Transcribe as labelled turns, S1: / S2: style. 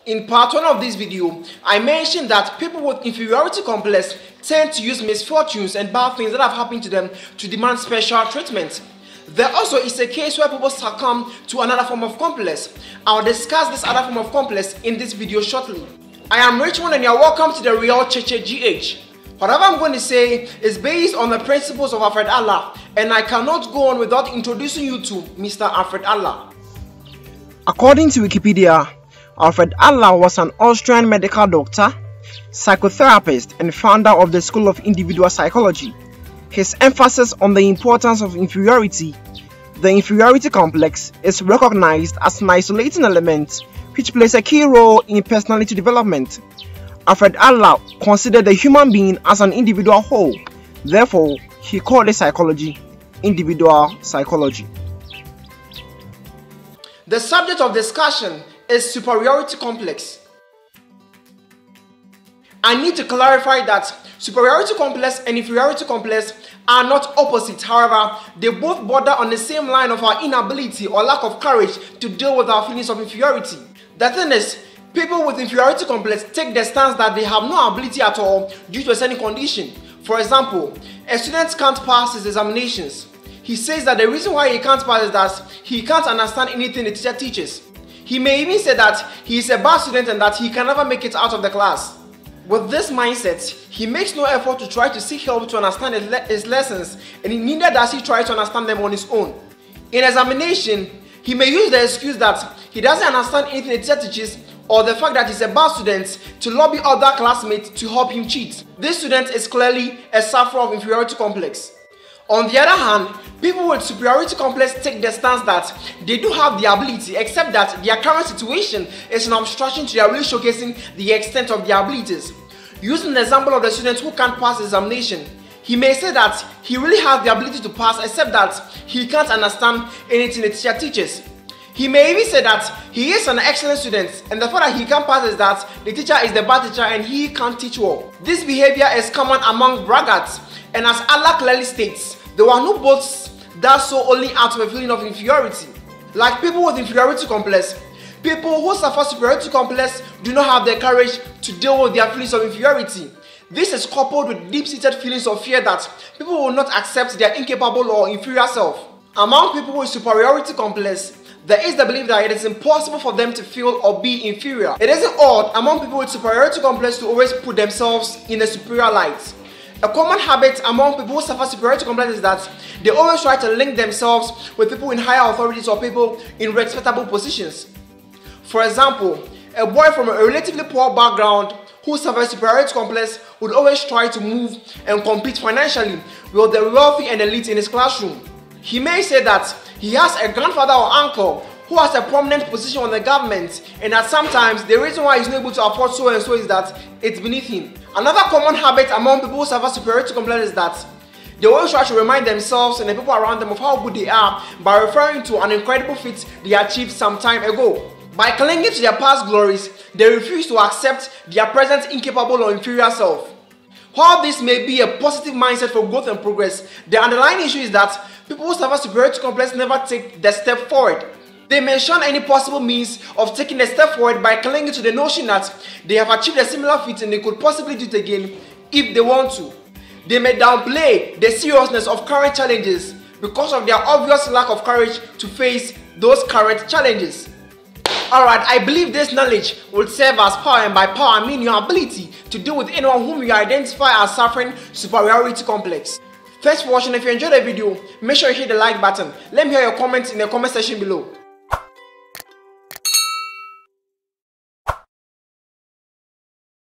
S1: In part 1 of this video, I mentioned that people with inferiority complex tend to use misfortunes and bad things that have happened to them to demand special treatment. There also is a case where people succumb to another form of complex. I'll discuss this other form of complex in this video shortly. I am Richmond and you're welcome to the Real Cheche GH. Whatever I'm going to say is based on the principles of Alfred Adler, and I cannot go on without introducing you to Mr. Alfred Adler.
S2: According to Wikipedia, Alfred Adler was an Austrian medical doctor, psychotherapist, and founder of the School of Individual Psychology. His emphasis on the importance of inferiority, the inferiority complex, is recognized as an isolating element which plays a key role in personality development. Alfred Adler considered the human being as an individual whole. Therefore, he called his psychology individual psychology.
S1: The subject of discussion is superiority complex. I need to clarify that superiority complex and inferiority complex are not opposite. However, they both border on the same line of our inability or lack of courage to deal with our feelings of inferiority. The thing is, people with inferiority complex take the stance that they have no ability at all due to a certain condition. For example, a student can't pass his examinations. He says that the reason why he can't pass is that he can't understand anything the teacher teaches. He may even say that he is a bad student and that he can never make it out of the class. With this mindset, he makes no effort to try to seek help to understand his lessons, and neither does he try to understand them on his own. In examination, he may use the excuse that he doesn't understand anything the teacher teaches or the fact that he's a bad student to lobby other classmates to help him cheat. This student is clearly a sufferer of inferiority complex. On the other hand, people with superiority complex take the stance that they do have the ability, except that their current situation is an obstruction to their really showcasing the extent of their abilities. Using the example of the student who can't pass the examination, he may say that he really has the ability to pass, except that he can't understand anything the teacher teaches. He may even say that he is an excellent student, and the fact that he can't pass is that the teacher is the bad teacher and he can't teach well. This behavior is common among braggarts, and as Allah clearly states, there were no boasts that so only out of a feeling of inferiority. Like people with inferiority complex, people who suffer superiority complex do not have the courage to deal with their feelings of inferiority. This is coupled with deep-seated feelings of fear that people will not accept their incapable or inferior self. Among people with superiority complex, there is the belief that it is impossible for them to feel or be inferior. It isn't odd among people with superiority complex to always put themselves in a superior light. A common habit among people who suffer superiority complex is that they always try to link themselves with people in higher authorities or people in respectable positions. For example, a boy from a relatively poor background who suffers superiority complex would always try to move and compete financially with the wealthy and elite in his classroom. He may say that he has a grandfather or uncle who has a prominent position on the government, and that sometimes the reason why he's not able to afford so and so is that it's beneath him. Another common habit among people who suffer superiority complex is that they always try to remind themselves and the people around them of how good they are by referring to an incredible feat they achieved some time ago. By clinging to their past glories, they refuse to accept their present incapable or inferior self. While this may be a positive mindset for growth and progress, the underlying issue is that people who suffer superiority complex never take the step forward. They may shun any possible means of taking a step forward by clinging to the notion that they have achieved a similar feat and they could possibly do it again if they want to. They may downplay the seriousness of current challenges because of their obvious lack of courage to face those current challenges. Alright, I believe this knowledge will serve as power, and by power I mean your ability to deal with anyone whom you identify as suffering superiority complex. Thanks for watching. If you enjoyed the video, make sure you hit the like button. Let me hear your comments in the comment section below.